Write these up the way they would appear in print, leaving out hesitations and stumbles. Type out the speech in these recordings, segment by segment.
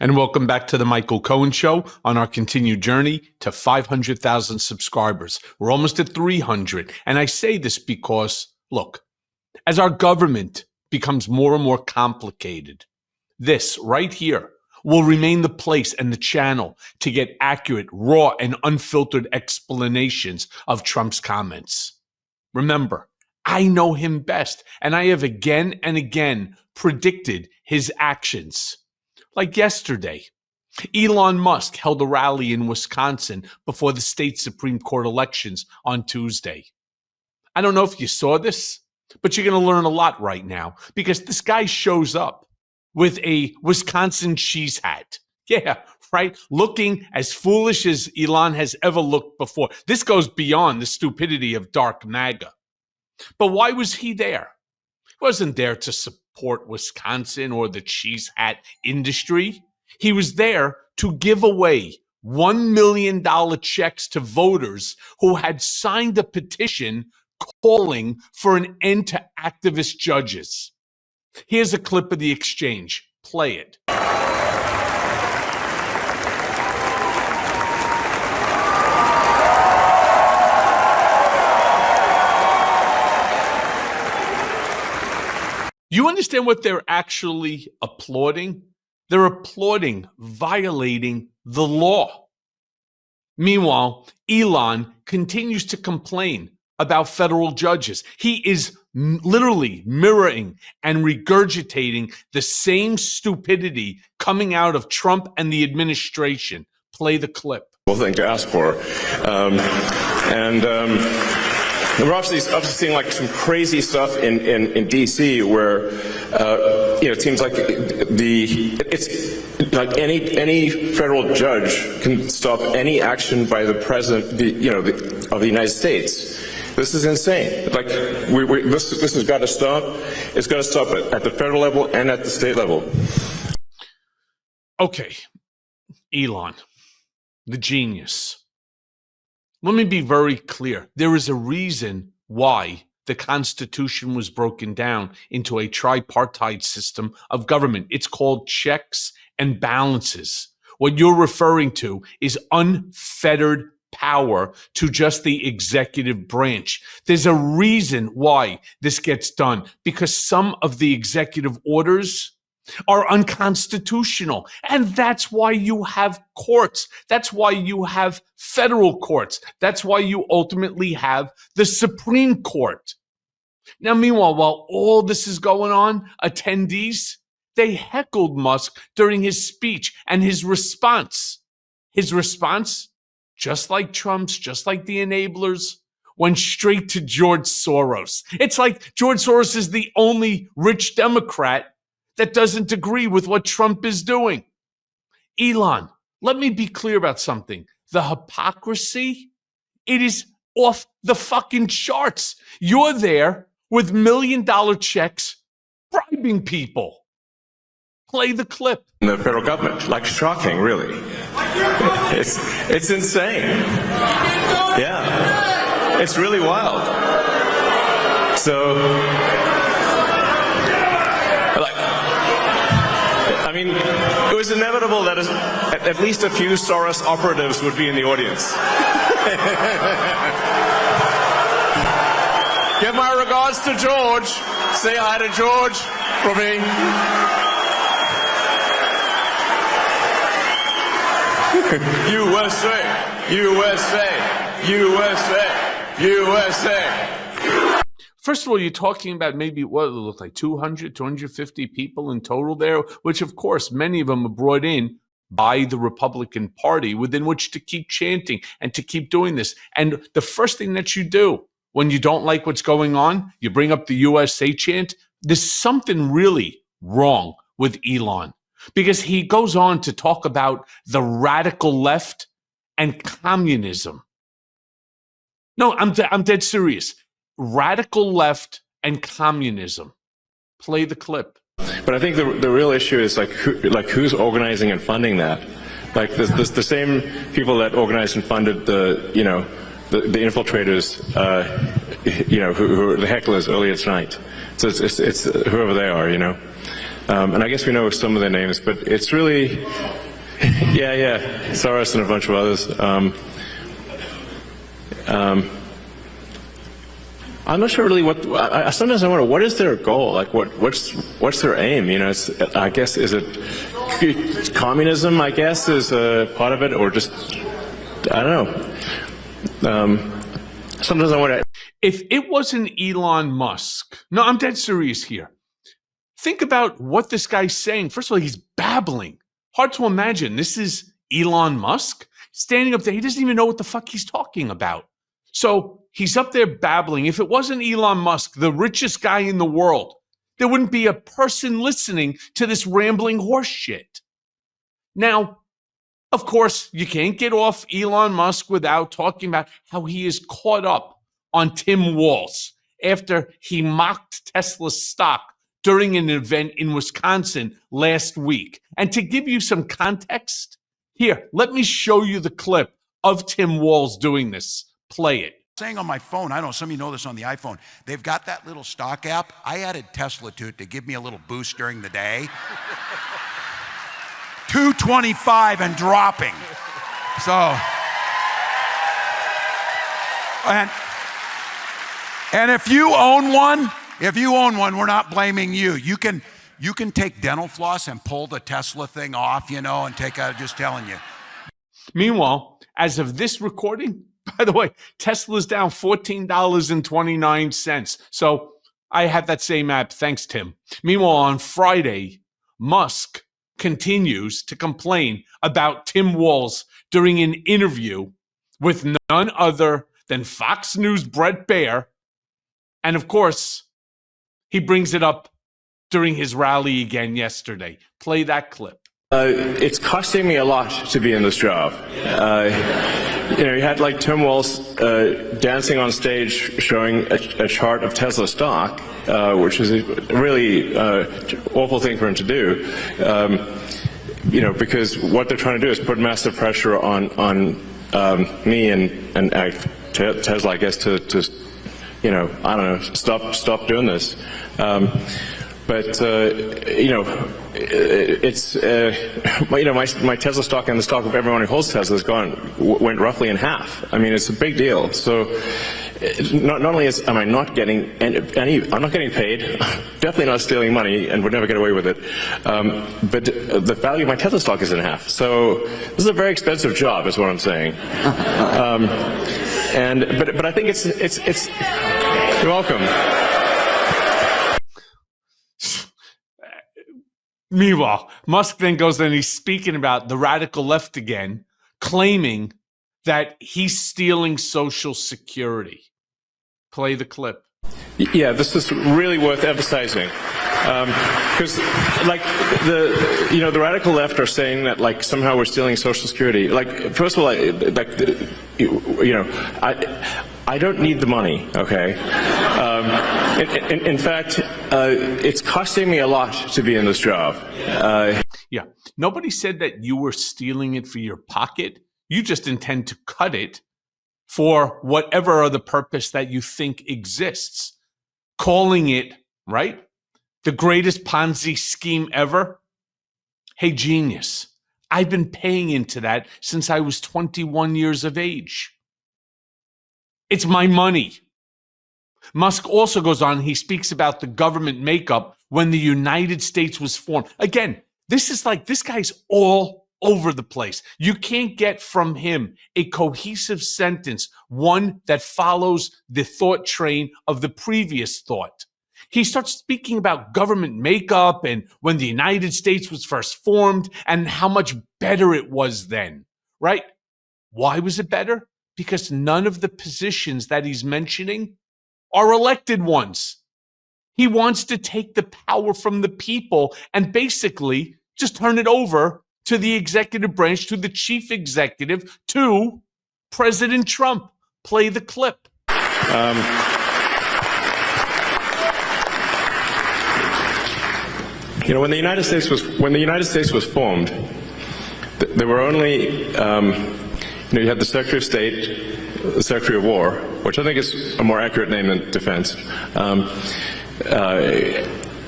And welcome back to the Michael Cohen Show on our continued journey to 500,000 subscribers. We're almost at 300. And I say this because, look, as our government becomes more and more complicated, this right here will remain the place and the channel to get accurate, raw, and unfiltered explanations of Trump's comments. Remember, I know him best, and I have again and again predicted his actions. Like yesterday, Elon Musk held a rally in Wisconsin before the state Supreme Court elections on Tuesday. I don't know if you saw this, but you're going to learn a lot right now because this guy shows up with a Wisconsin cheese hat. Yeah, right? Looking as foolish as Elon has ever looked before. This goes beyond the stupidity of dark MAGA. But why was he there? He wasn't there to support Wisconsin or the cheese hat industry. He was there to give away $1 million checks to voters who had signed a petition calling for an end to activist judges. Here's a clip of the exchange. Play it. You understand what they're actually applauding? They're applauding violating the law. Meanwhile, Elon continues to complain about federal judges. He is literally mirroring and regurgitating the same stupidity coming out of Trump and the administration. Play the clip. Thing to ask for. We're obviously seeing like some crazy stuff in D.C. where it seems like it's like any federal judge can stop any action by the president, of the United States. This is insane. Like this has got to stop. It's got to stop at the federal level and at the state level. Okay, Elon, the genius. Let me be very clear. There is a reason why the Constitution was broken down into a tripartite system of government. It's called checks and balances. What you're referring to is unfettered power to just the executive branch. There's a reason why this gets done, because some of the executive orders are unconstitutional. And that's why you have courts. That's why you have federal courts. That's why you ultimately have the Supreme Court. Now, meanwhile, while all this is going on, attendees, they heckled Musk during his speech and his response. His response, just like Trump's, just like the enablers, went straight to George Soros. It's like George Soros is the only rich Democrat that doesn't agree with what Trump is doing. Elon, let me be clear about something. The hypocrisy, it is off the fucking charts. You're there with $1 million checks bribing people. Play the clip. The federal government, like shocking, really. It's insane. Yeah, it's really wild. So, I mean, it was inevitable that at least a few Soros operatives would be in the audience. Give my regards to George. Say hi to George for me. USA, USA, USA, USA. First of all, you're talking about maybe what it looked like 200, 250 people in total there, which of course many of them are brought in by the Republican Party within which to keep chanting and to keep doing this. And the first thing that you do when you don't like what's going on, you bring up the USA chant. There's something really wrong with Elon because he goes on to talk about the radical left and communism. No, I'm dead serious. Radical left and communism. Play the clip. But I think the real issue is who's organizing and funding that. Like the same people that organized and funded the infiltrators, who were the hecklers earlier tonight. So it's whoever they are, and I guess we know some of their names, but it's really, yeah, Soros and a bunch of others. I'm not sure really sometimes I wonder, what is their goal? Like, what's their aim? You know, I guess, is it communism, I guess, is a part of it, or just, I don't know. Sometimes I wonder. If it wasn't Elon Musk, no, I'm dead serious here. Think about what this guy's saying. First of all, he's babbling. Hard to imagine. This is Elon Musk standing up there. He doesn't even know what the fuck he's talking about. So he's up there babbling. If it wasn't Elon Musk, the richest guy in the world, there wouldn't be a person listening to this rambling horse shit. Now, of course, you can't get off Elon Musk without talking about how he is caught up on Tim Walz after he mocked Tesla's stock during an event in Wisconsin last week. And to give you some context, here, let me show you the clip of Tim Walz doing this. Play it. Saying on my phone, I don't know, some of you know this on the iPhone, they've got that little stock app. I added Tesla to it to give me a little boost during the day. 225 and dropping. So, and if you own one, we're not blaming you. You can take dental floss and pull the Tesla thing off, you know, and take out, just telling you. Meanwhile, as of this recording, by the way, Tesla's down $14.29. So I have that same app. Thanks, Tim. Meanwhile, on Friday, Musk continues to complain about Tim Walz during an interview with none other than Fox News' Brett Baier. And of course, he brings it up during his rally again yesterday. Play that clip. It's costing me a lot to be in this job. You know, you had like Tim Walz dancing on stage showing a chart of Tesla stock, which is a really awful thing for him to do. You know, because what they're trying to do is put massive pressure on me and Tesla, I guess, to you know, I don't know, stop doing this. But you know, it's you know, my Tesla stock and the stock of everyone who holds Tesla went roughly in half. I mean, it's a big deal. So not only am I not getting I'm not getting paid, definitely not stealing money, and would never get away with it. But the value of my Tesla stock is in half. So this is a very expensive job, is what I'm saying. But I think it's you're welcome. Meanwhile, Musk then goes and he's speaking about the radical left again, claiming that he's stealing Social Security. Play the clip. Yeah, this is really worth emphasizing. Because, like, the radical left are saying that, like, somehow we're stealing Social Security. Like, first of all, I don't need the money, okay? In fact, it's costing me a lot to be in this job. Yeah, nobody said that you were stealing it for your pocket. You just intend to cut it for whatever other purpose that you think exists. Calling it, right, the greatest Ponzi scheme ever. Hey, genius, I've been paying into that since I was 21 years of age. It's my money. Musk also goes on, he speaks about the government makeup when the United States was formed. Again, this is like, this guy's all over the place. You can't get from him a cohesive sentence, one that follows the thought train of the previous thought. He starts speaking about government makeup and when the United States was first formed and how much better it was then, right? Why was it better? Because none of the positions that he's mentioning are elected ones. He wants to take the power from the people and basically just turn it over to the executive branch, to the chief executive, to President Trump. Play the clip. You know, when the United States was formed, there were only you had the Secretary of State, the Secretary of War, which I think is a more accurate name than defense,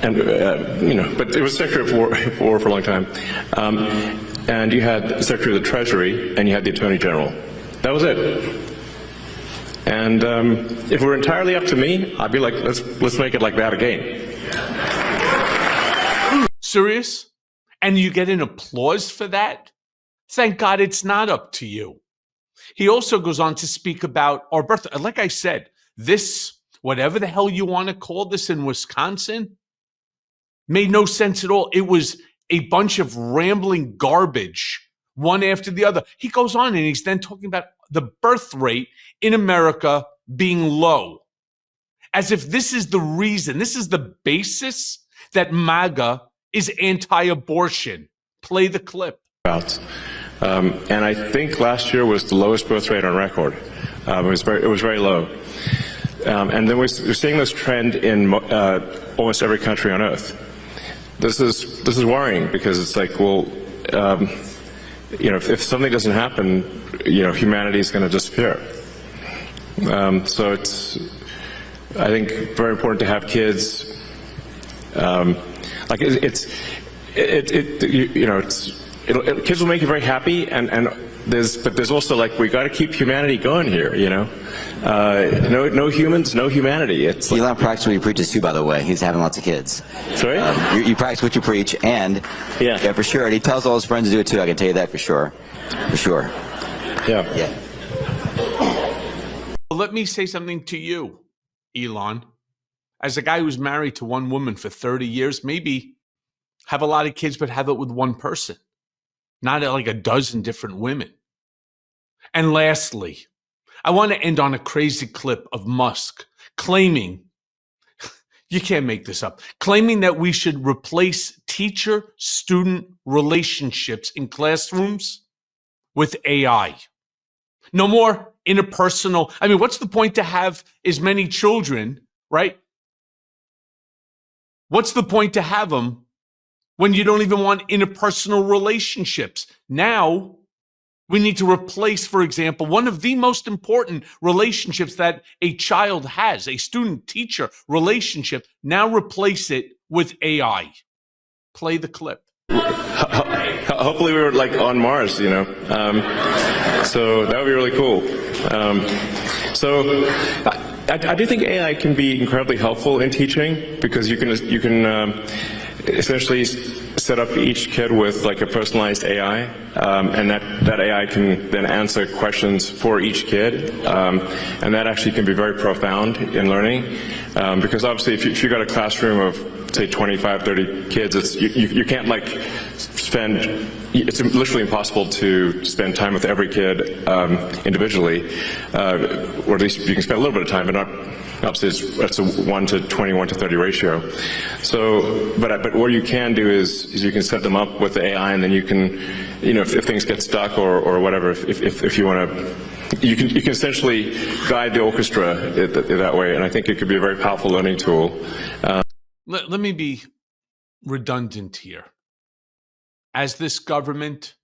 but it was Secretary of War for a long time. And you had the Secretary of the Treasury, and you had the Attorney General. That was it. And if it were entirely up to me, I'd be like, let's make it like that again. Serious? And you get an applause for that? Thank God it's not up to you. He also goes on to speak about our birth. Like I said, this, whatever the hell you want to call this in Wisconsin, made no sense at all. It was a bunch of rambling garbage, one after the other. He goes on and he's then talking about the birth rate in America being low, as if this is the reason, this is the basis that MAGA is anti-abortion. Play the clip. And I think last year was the lowest birth rate on record. It was very low. And then we're seeing this trend in almost every country on earth. This is worrying, because it's like, well, if something doesn't happen, humanity is going to disappear. So it's, I think, very important to have kids. Kids will make you very happy, but there's also, like, we got to keep humanity going here. No humans, no humanity. It's Elon practices what he preaches too, by the way. He's having lots of kids. Sorry? You practice what you preach, and yeah, for sure. And he tells all his friends to do it too. I can tell you that for sure. For sure. Yeah. Let me say something to you, Elon. As a guy who's married to one woman for 30 years, maybe have a lot of kids, but have it with one person, not like a dozen different women. And lastly, I want to end on a crazy clip of Musk claiming, you can't make this up, claiming that we should replace teacher-student relationships in classrooms with AI. No more interpersonal. I mean, what's the point to have as many children, right? What's the point to have them when you don't even want interpersonal relationships? Now, we need to replace, for example, one of the most important relationships that a child has, a student-teacher relationship. Now replace it with AI. Play the clip. Hopefully we were like on Mars, so that would be really cool. I do think AI can be incredibly helpful in teaching, because you can essentially set up each kid with like a personalized AI, and that AI can then answer questions for each kid, and that actually can be very profound in learning, because obviously if you got a classroom of, say, 25, 30 kids, you can't like spend, it's literally impossible to spend time with every kid individually, or at least you can spend a little bit of time, but not, obviously it's a 1 to 20, 1 to 30 ratio. So, but what you can do is you can set them up with the AI, and then you can, if things get stuck or whatever, if you want to, you can essentially guide the orchestra that way, and I think it could be a very powerful learning tool. Let me be redundant here. As this government,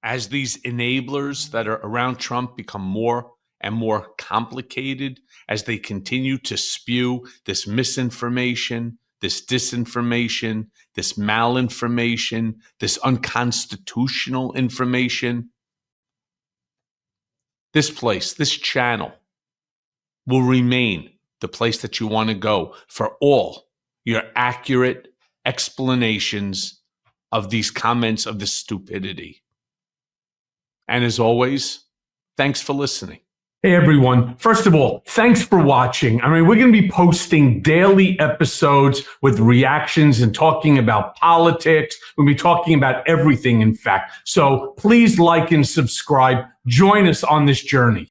as these enablers that are around Trump become more and more complicated, as they continue to spew this misinformation, this disinformation, this malinformation, this unconstitutional information, this place, this channel will remain the place that you want to go for all your accurate explanations of these comments of this stupidity. And as always, thanks for listening. Hey everyone, first of all, thanks for watching. I mean, we're going to be posting daily episodes with reactions and talking about politics. We'll be talking about everything, in fact. So please like and subscribe. Join us on this journey.